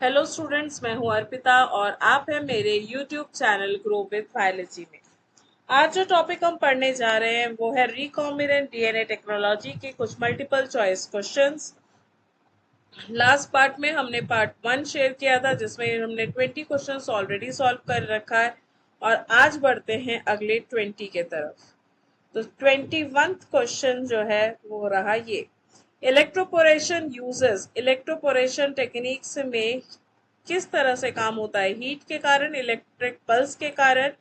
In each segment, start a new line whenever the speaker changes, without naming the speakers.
Hello students, मैं हूं अर्पिता और आप हैं मेरे YouTube channel grow with biology में। आज जो टॉपिक हम पढ़ने जा रहे हैं वो है रिकॉम्बिनेंट डीएनए टेक्नोलॉजी के कुछ multiple choice questions. Last part में हमने पार्ट 1 शेयर किया था जिसमें हमने 20 क्वेश्चंस ऑलरेडी सॉल्व कर रखा है और आज बढ़ते हैं अगले 20 के तरफ। तो 21 क्वेश्चन जो है वो रहा ये। इलेक्ट्रोपोरेशन यूजेस इलेक्ट्रोपोरेशन टेक्निक्स में किस तरह से काम होता है? हीट के कारण, इलेक्ट्रिक पल्स के कारण,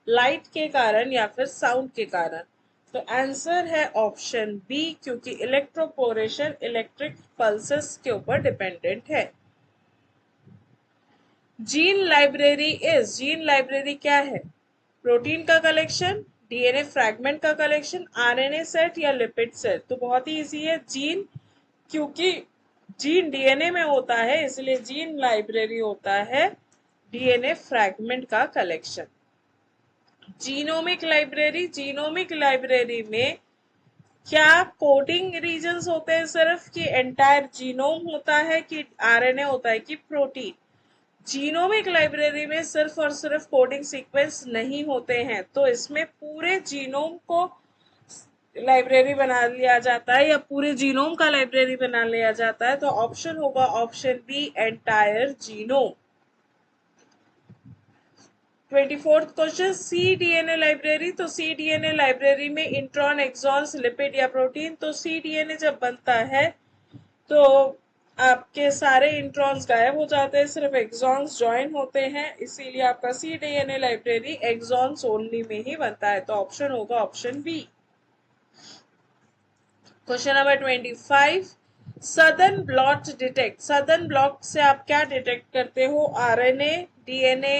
लाइट के कारण या फिर साउंड के कारण? तो आंसर है ऑप्शन बी, क्योंकि इलेक्ट्रोपोरेशन इलेक्ट्रिक पल्सेस के ऊपर डिपेंडेंट है। जीन लाइब्रेरी क्या है? प्रोटीन का कलेक्शन, डीएनए फ्रैगमेंट का कलेक्शन, आरएनए सेट या लिपिड सेट? तो बहुत ही इजी है। जीन, क्योंकि जीन डीएनए में होता है इसलिए जीन लाइब्रेरी होता है डीएनए फ्रैगमेंट का कलेक्शन। जीनोमिक लाइब्रेरी में क्या कोडिंग रीजन्स होते हैं सिर्फ, कि एंटायर जीनोम होता है, कि आरएनए होता है, कि प्रोटीन? जीनोमिक लाइब्रेरी में सिर्फ और सिर्फ कोडिंग सीक्वेंस नहीं होते हैं, तो इसमें पूरे जीनोम को लाइब्रेरी बना लिया जाता है या पूरे जीनोम का लाइब्रेरी बना लिया जाता है। तो ऑप्शन होगा option B, entire genome. 24th question, C DNA library. तो सी डीएनए लाइब्रेरी में इंट्रॉन, एक्सॉन्स, लिपिड या प्रोटीन? तो सी डीएनए जब बनता है तो आपके सारे इंट्रॉन्स गायब हो जाते हैं, सिर्फ एक्सॉन्स ज्वाइन होते हैं, इसीलिए आपका C DNA library exons only में ही बनता है। तो ऑप्शन होगा option B. Question number 25, southern blot detect. Southern blot से आप क्या डिटेक्ट करते हो? आरएनए, डीएनए,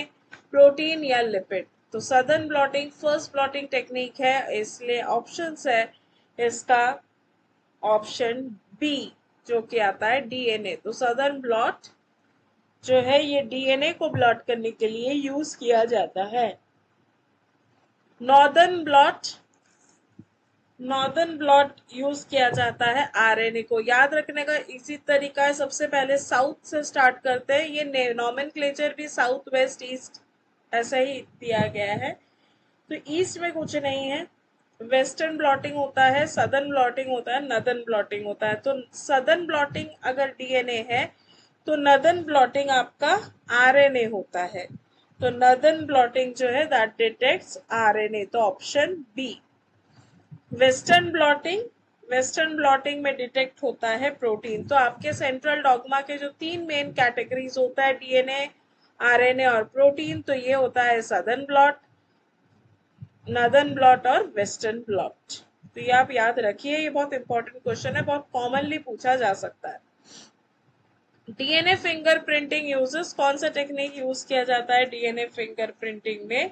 प्रोटीन या लिपिड? तो southern blotting first blotting technique है, इसलिए ऑप्शन है इसका ऑप्शन बी, जो कि आता है डीएनए। तो सदर्न ब्लॉट जो है ये डीएनए को ब्लॉट करने के लिए यूज किया जाता है। Northern blot northern blot use किया जाता है आरएनए को। याद रखने का इसी तरीका है, सबसे पहले साउथ से स्टार्ट करते हैं। ये नॉमेनक्लेचर भी साउथ वेस्ट ईस्ट ऐसा ही दिया गया है। तो ईस्ट में कुछ नहीं है। वेस्टर्न ब्लॉटिंग होता है, सदर्न ब्लॉटिंग होता है, नदर्न ब्लॉटिंग होता है। तो सदर्न ब्लॉटिंग अगर डीएनए है तो नदर्न ब्लॉटिंग आपका आरएनए होता है। तो नदर्न ब्लॉटिंग जो है दैट डिटेक्ट्स आरएनए, तो ऑप्शन बी। वेस्टर्न ब्लॉटिंग में डिटेक्ट होता है प्रोटीन। तो आपके सेंट्रल डॉगमा के जो 3 मेन कैटेगरीज होता है, डीएनए, आरएनए और प्रोटीन, तो ये होता है सदर्न ब्लॉट, नदर्न ब्लॉट और वेस्टर्न ब्लॉट। तो ये आप याद रखिए, ये बहुत इंपॉर्टेंट क्वेश्चन है, बहुत कॉमनली पूछा जा सकता है। डीएनए फिंगरप्रिंटिंग यूजेस, कौन सा टेक्निक यूज किया जाता है डीएनए फिंगरप्रिंटिंग में?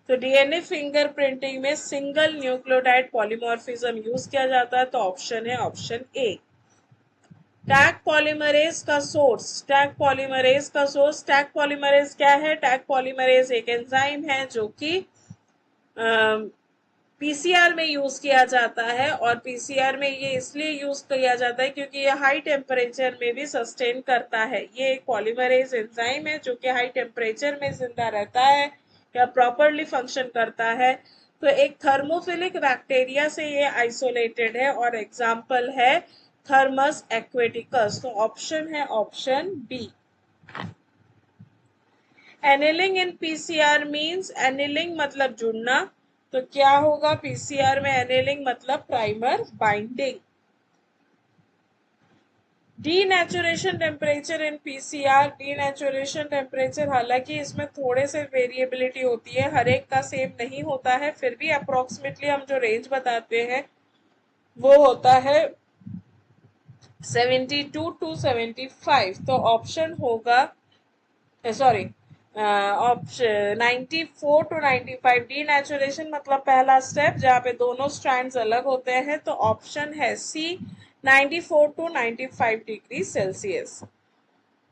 तो डीएनए फिंगरप्रिंटिंग में सिंगल न्यूक्लियोटाइड पॉलीमॉर्फिज्म यूज किया जाता है। तो ऑप्शन है ऑप्शन ए। टैग पॉलीमरेज का सोर्स, टैग पॉलीमरेज क्या है? टैग पॉलीमरेज एक एंजाइम है जो कि पीसीआर में यूज किया जाता है, और पीसीआर में ये इसलिए यूज किया जाता है क्योंकि ये हाई टेम्परेचर में भी सस्टेन करता है। ये एक पॉलीमरेज एंजाइम है जो कि हाई टेम्परेचर में जिंदा रहता है या प्रॉपरली फंक्शन करता है। तो एक थर्मोफिलिक बैक्टीरिया से ये आइसोलेटेड है और एग्जाम्पल है थर्मस एक्वेटिकस। तो ऑप्शन है option B. Annealing in PCR means, annealing मतलब जुड़ना, तो क्या होगा पीसीआर में? एनिलिंग मतलब primer binding. Denaturation temperature in PCR, denaturation temperature, हालांकि इसमें थोड़े से वेरिएबिलिटी होती है, हर एक का सेम नहीं होता है, फिर भी अप्रोक्सीमेटली हम जो रेंज बताते हैं वो होता है 72 to 75। तो ऑप्शन होगा, सॉरी, ऑप्शन 94 to 95। डीनेचुरेशन मतलब पहला स्टेप जहाँ पे दोनों स्ट्रैंड्स अलग होते हैं, तो ऑप्शन है सी, 94 to 95 degree Celsius.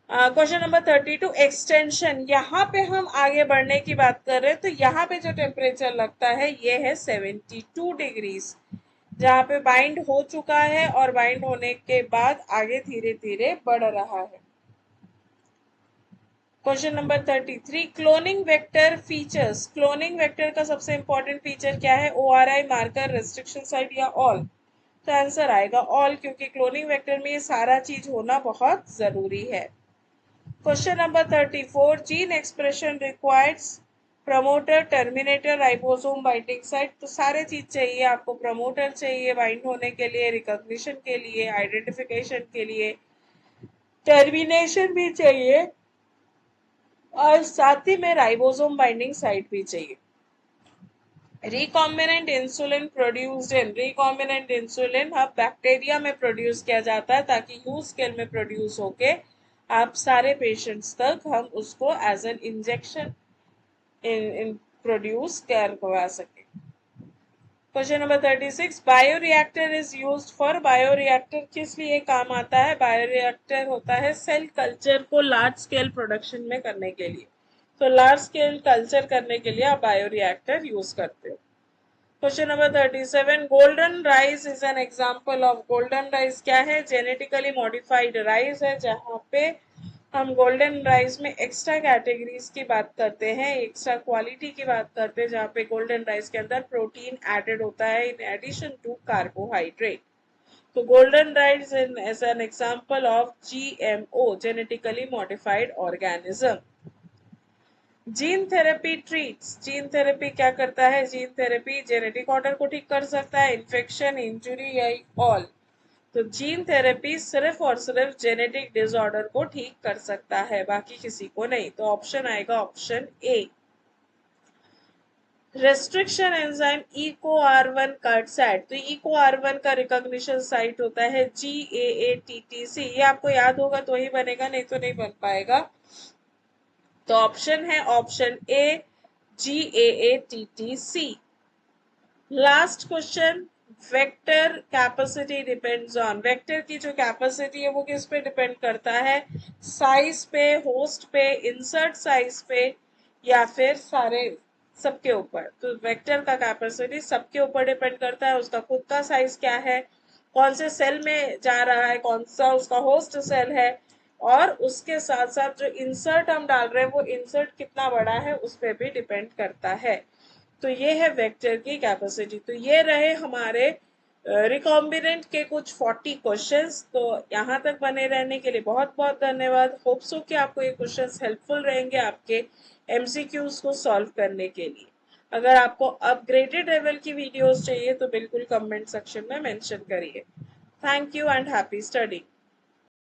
Question number 32, extension. यहाँ पे हम आगे बढ़ने की बात कर रहे हैं, तो यहाँ पे जो टेम्परेचर लगता है ये है 72 डिग्रीज, जहाँ पे बाइंड हो चुका है और बाइंड होने के बाद आगे धीरे धीरे बढ़ रहा है। Question number 33, cloning vector features. Cloning vector का सबसे इंपॉर्टेंट फीचर क्या है? ORI, मार्कर, रेस्ट्रिक्शन साइट या ऑल? तो आंसर आएगा ऑल, क्योंकि क्लोनिंग वेक्टर में ये सारा चीज होना बहुत जरूरी है। Question number 34, gene expression requires promoter, terminator, ribosome, binding site. तो सारे चीज चाहिए आपको। प्रमोटर चाहिए बाइंड होने के लिए, रिकॉग्निशन के लिए, आइडेंटिफिकेशन के लिए, टर्मिनेशन भी चाहिए, और साथ ही में राइबोसोम बाइंडिंग साइट भी चाहिए। Recombinant insulin produced in, recombinant insulin अब बैक्टीरिया में प्रोड्यूस किया जाता है ताकि ह्यूज स्केल में प्रोड्यूस होके आप सारे पेशेंट्स तक हम उसको as an injection in produce करवा सके। Question number 36, bioreactor is used for. Bioreactor किस लिए काम आता है? बायोरिएक्टर होता है सेल कल्चर को लार्ज स्केल प्रोडक्शन में करने के लिए। तो लार्ज स्केल कल्चर करने के लिए आप बायोरिएक्टर यूज करते हो। Question number 37, golden rice is an example of. Golden rice क्या है? जेनेटिकली मॉडिफाइड राइस है, जहाँ पे हम गोल्डन राइस में एक्स्ट्रा कैटेगरीज की बात करते हैं, एक्स्ट्रा क्वालिटी की बात करते हैं, जहाँ पे गोल्डन राइस के अंदर प्रोटीन एडेड होता है इन एडिशन टू कार्बोहाइड्रेट। तो golden rice in as an example of GMO, genetically modified organism. Gene therapy treats. Gene therapy क्या करता है? जीन थेरेपी जेनेटिक ऑर्डर को ठीक कर सकता है, इन्फेक्शन, इंजुरी या ऑल। तो जीन थेरेपी सिर्फ और सिर्फ जेनेटिक डिसऑर्डर को ठीक कर सकता है, बाकी किसी को नहीं। तो ऑप्शन आएगा option A. Restriction enzyme EcoR1 cut site. तो EcoR1 का रिकॉग्निशन साइट होता है GAATTC। ये आपको याद होगा तो ही बनेगा, नहीं तो नहीं बन पाएगा। तो ऑप्शन है option A, GAATTC। Last question, vector capacity depends on. Vector की जो कैपेसिटी है वो किस पे डिपेंड करता है? साइज पे, होस्ट पे, इंसर्ट साइज पे, या फिर सारे सबके ऊपर? तो वेक्टर का कैपेसिटी सबके ऊपर डिपेंड करता है। उसका खुद का साइज क्या है, कौन से सेल में जा रहा है, कौन सा उसका होस्ट सेल है, और उसके साथ साथ जो इंसर्ट हम डाल रहे हैं वो इंसर्ट कितना बड़ा है उस पर भी डिपेंड करता है। तो ये है वेक्टर की कैपेसिटी। तो ये रहे हमारे रिकॉम्बिनेंट के कुछ 40 क्वेश्चंस। तो यहाँ तक बने रहने के लिए बहुत बहुत धन्यवाद। होप सो कि आपको ये क्वेश्चंस हेल्पफुल रहेंगे आपके MCQs को सॉल्व करने के लिए। अगर आपको अपग्रेडेड लेवल की वीडियोस चाहिए तो बिल्कुल कमेंट सेक्शन में मेंशन करिए। Thank you and happy study.